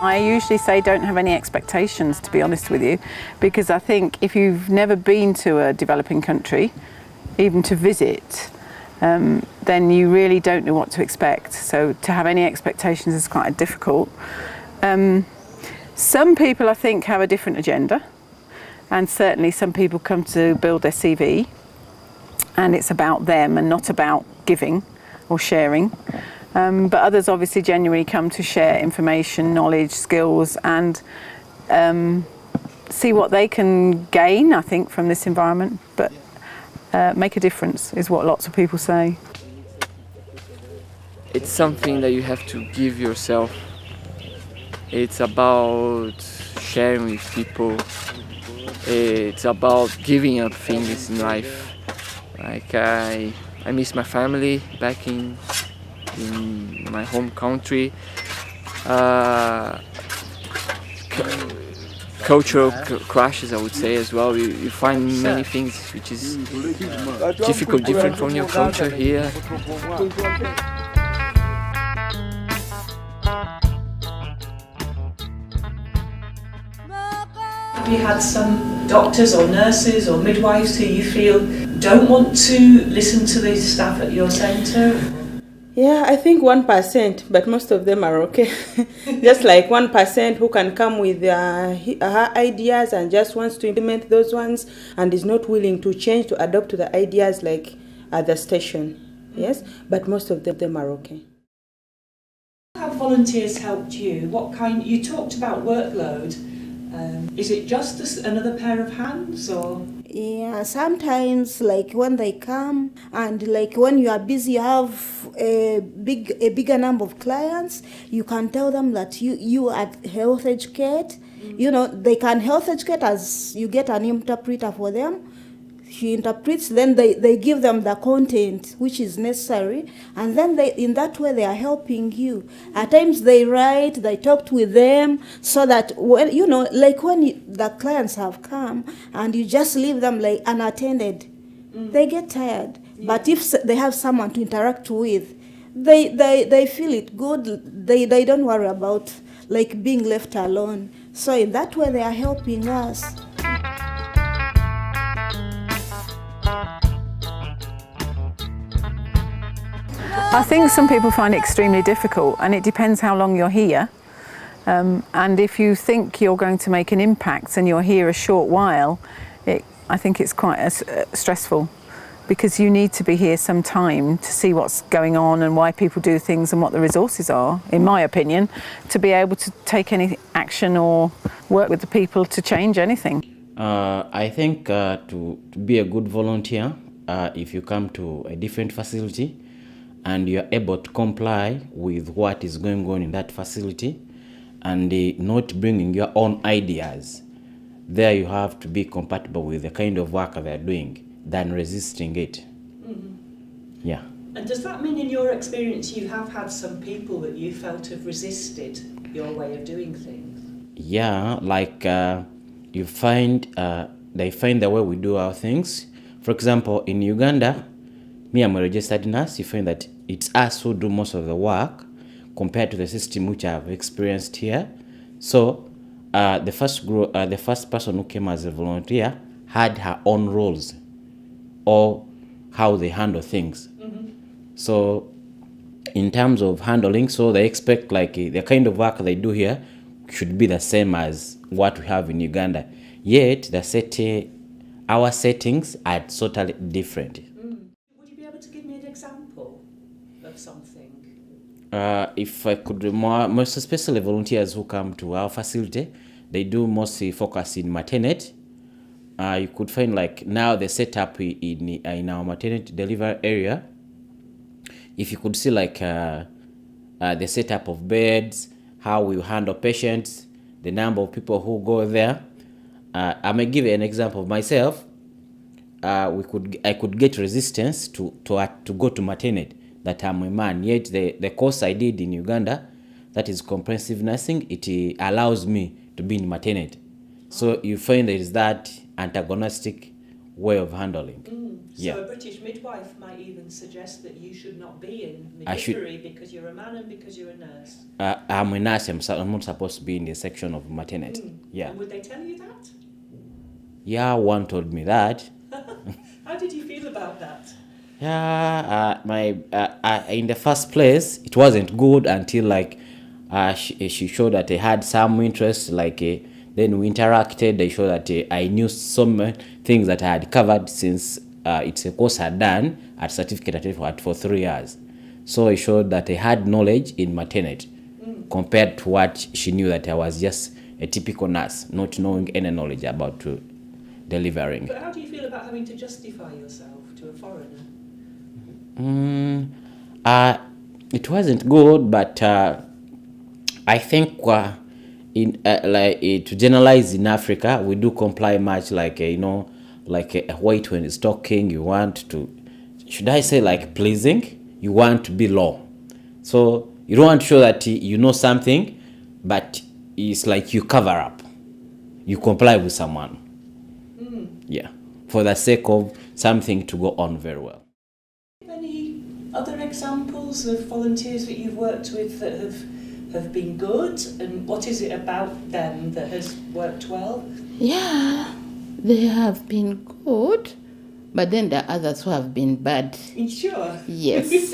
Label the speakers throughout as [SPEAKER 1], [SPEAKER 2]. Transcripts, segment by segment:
[SPEAKER 1] I usually say don't have any expectations, to be honest with you, because I think if you've never been to a developing country, even to visit, then you really don't know what to expect. So to have any expectations is quite difficult. Some people, I think, have a different agenda, and certainly some people come to build their CV, and it's about them and not about giving or sharing. But others obviously genuinely come to share information, knowledge, skills, and see what they can gain, I think, from this environment. But make a difference is what lots of people say.
[SPEAKER 2] It's something that you have to give yourself. It's about sharing with people. It's about giving up things in life. Like I miss my family back in my home country. Cultural crashes, I would say, as well. You find many things which is different from your culture here.
[SPEAKER 3] Have you had some doctors or nurses or midwives who you feel don't want to listen to the staff at your centre?
[SPEAKER 4] Yeah, I think 1%, but most of them are okay. Just like 1% who can come with her ideas and just wants to implement those ones and is not willing to change, to adopt to the ideas like at the station. Yes, but most of them are okay.
[SPEAKER 3] How have volunteers helped you? You talked about workload. Is it just another pair of hands, or?
[SPEAKER 5] Yeah, sometimes like when they come and like when you are busy, you have a bigger number of clients, you can tell them that you health educate. You know, they can health educate as you get an interpreter for them. She interprets, then they give them the content which is necessary, and then in that way they are helping you. At times they write, they talked with them, so that when the clients have come and you just leave them like unattended, they get tired. Yeah. But if they have someone to interact with, they feel it good. They don't worry about like being left alone. So in that way they are helping us.
[SPEAKER 1] I think some people find it extremely difficult, and it depends how long you're here. And if you think you're going to make an impact and you're here a short while, I think it's quite stressful, because you need to be here some time to see what's going on and why people do things and what the resources are, in my opinion, to be able to take any action or work with the people to change anything.
[SPEAKER 6] I think to be a good volunteer, if you come to a different facility, and you're able to comply with what is going on in that facility and not bringing your own ideas, there you have to be compatible with the kind of work they're doing than resisting it. Mm-hmm. Yeah.
[SPEAKER 3] And does that mean in your experience you have had some people that you felt have resisted your way of doing things?
[SPEAKER 6] Yeah, like you find they find the way we do our things. For example, in Uganda, me, I'm a registered nurse. You find that it's us who do most of the work compared to the system which I've experienced here. So the first person who came as a volunteer had her own roles or how they handle things. Mm-hmm. So in terms of handling, so they expect like the kind of work they do here should be the same as what we have in Uganda. Yet our settings are totally different.
[SPEAKER 3] Example of something?
[SPEAKER 6] If I could, most especially volunteers who come to our facility, they do mostly focus in maternity. You could find like now the setup in our maternity delivery area. If you could see like the setup of beds, how we handle patients, the number of people who go there. I may give you an example of myself. I could get resistance to go to maternity, that I'm a man. Yet the course I did in Uganda, that is comprehensive nursing, it allows me to be in maternity. So you find there is that antagonistic way of handling. Yeah.
[SPEAKER 3] So a British midwife might even suggest that you should not be in
[SPEAKER 6] I should-
[SPEAKER 3] midwifery because you're a man and because you're a nurse.
[SPEAKER 6] I'm a nurse. I'm not supposed to be in the section of maternity. Yeah.
[SPEAKER 3] And would they tell you that?
[SPEAKER 6] Yeah, one told me that.
[SPEAKER 3] How did you feel about that?
[SPEAKER 6] Yeah, in the first place, it wasn't good until like she showed that I had some interest. Like then we interacted. They showed that I knew some things that I had covered since it's a course I had done at certificate for 3 years. So it showed that I had knowledge in maternity compared to what she knew, that I was just a typical nurse, not knowing any knowledge about delivering.
[SPEAKER 3] But how do you feel about having to justify yourself to a foreigner?
[SPEAKER 6] It wasn't good, but I think to generalize in Africa, we do comply much like like a white when is talking. You want to, should I say like pleasing? You want to be low, so you don't want to show that you know something, but it's like you cover up. You comply with someone, yeah, for the sake of something to go on very well.
[SPEAKER 3] Any other examples of volunteers that you've worked with that have been good, and what is it about them that has worked well?
[SPEAKER 7] Yeah, they have been good, but then there are others who have been bad.
[SPEAKER 3] Sure.
[SPEAKER 7] Yes.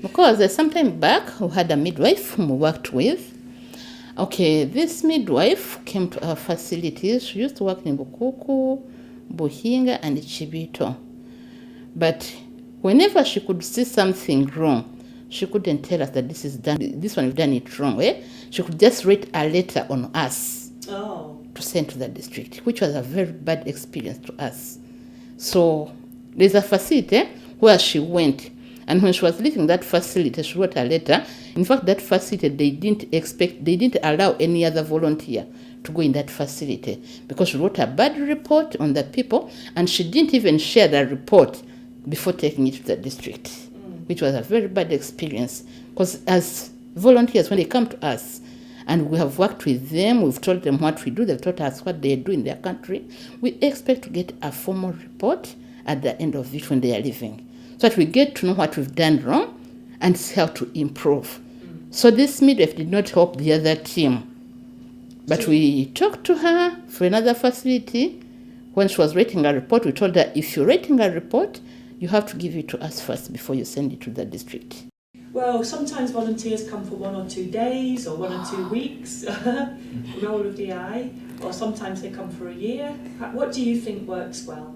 [SPEAKER 7] Because some time back, we had a midwife whom we worked with. Okay, this midwife came to our facilities. She used to work in Bukuku, Buhinga, and Chibito. But whenever she could see something wrong, she couldn't tell us that this is done. This one, we've done it wrong. She could just write a letter on us to send to the district, which was a very bad experience to us. So there's a facility where she went, and when she was leaving that facility, she wrote a letter. In fact, that facility, they didn't allow any other volunteer to go in that facility because she wrote a bad report on the people, and she didn't even share the report before taking it to the district, which was a very bad experience. Because as volunteers, when they come to us, and we have worked with them, we've told them what we do, they've taught us what they do in their country, we expect to get a formal report at the end of it when they are leaving, so that we get to know what we've done wrong and how to improve. So this midwife did not help the other team. But we talked to her for another facility. When she was writing a report, we told her, if you're writing a report, you have to give it to us first before you send it to the district.
[SPEAKER 3] Well, sometimes volunteers come for 1 or 2 days or 1 or 2 weeks, roll of the eye, or sometimes they come for a year. What do you think works well?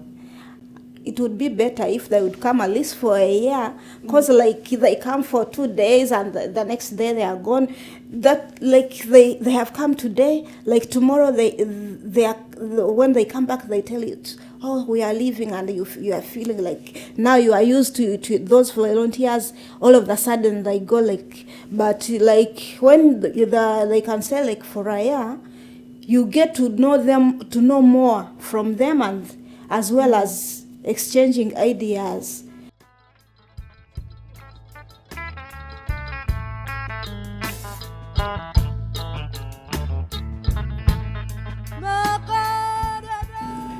[SPEAKER 5] It would be better if they would come at least for a year, because like they come for 2 days and the next day they are gone. That like they have come today, like tomorrow they are, when they come back they tell you, oh, we are leaving, and you are feeling like now you are used to those volunteers. All of a sudden they go like, but like when they can stay like for a year, you get to know them, to know more from them, and as well as exchanging ideas.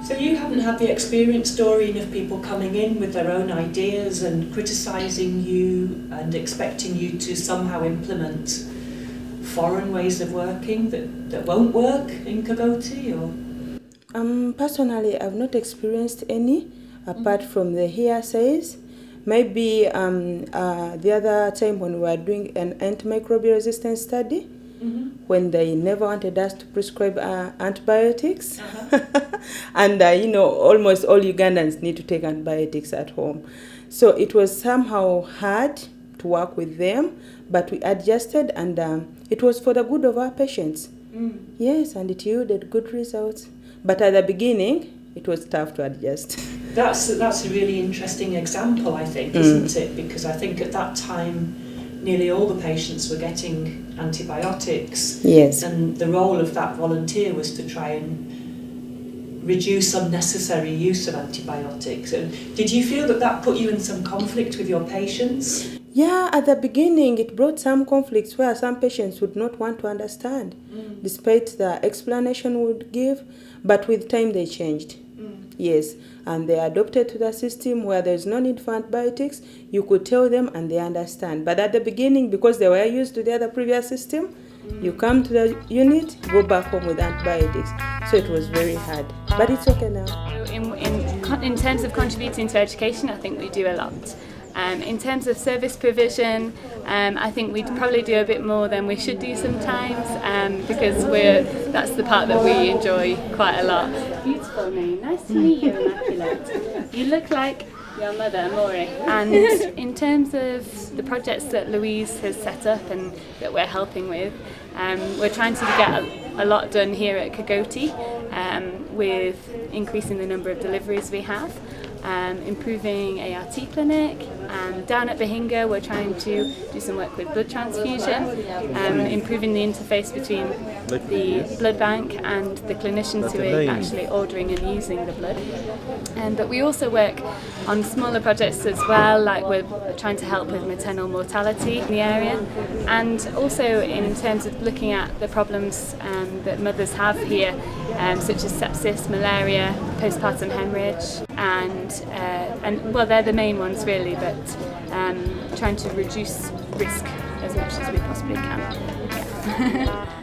[SPEAKER 3] So you haven't had the experience, Doreen, of people coming in with their own ideas and criticising you and expecting you to somehow implement foreign ways of working that won't work in Kagoti, or?
[SPEAKER 4] Personally, I've not experienced any, apart from the hearsays. Maybe the other time when we were doing an antimicrobial resistance study, when they never wanted us to prescribe antibiotics. And, almost all Ugandans need to take antibiotics at home. So it was somehow hard to work with them, but we adjusted, and it was for the good of our patients. Yes, and it yielded good results. But at the beginning, it was tough to adjust.
[SPEAKER 3] That's a really interesting example, I think, isn't it? Because I think at that time, nearly all the patients were getting antibiotics.
[SPEAKER 4] Yes.
[SPEAKER 3] And the role of that volunteer was to try and reduce unnecessary use of antibiotics. And did you feel that put you in some conflict with your patients?
[SPEAKER 4] Yeah, at the beginning, it brought some conflicts where some patients would not want to understand, despite the explanation we would give. But with time, they changed. Yes, and they adopted to the system where there's no need for antibiotics. You could tell them and they understand. But at the beginning, because they were used to the other previous system, you come to the unit, go back home with antibiotics. So it was very hard. But it's okay now.
[SPEAKER 8] In terms of contributing to education, I think we do a lot. In terms of service provision, I think we probably do a bit more than we should do sometimes, because that's the part that we enjoy quite a lot. Beautiful name, nice to meet you, Immaculate. You look like your mother, Amore. And in terms of the projects that Louise has set up and that we're helping with, we're trying to get a lot done here at Kagoti, with increasing the number of deliveries we have. Improving ART clinic. Down at Bahinga we're trying to do some work with blood transfusion, improving the interface between the blood bank and the clinicians who are actually ordering and using the blood. But we also work on smaller projects as well, like we're trying to help with maternal mortality in the area, and also in terms of looking at the problems that mothers have here, such as sepsis, malaria, postpartum hemorrhage, and well, they're the main ones really, but trying to reduce risk as much as we possibly can. Yeah.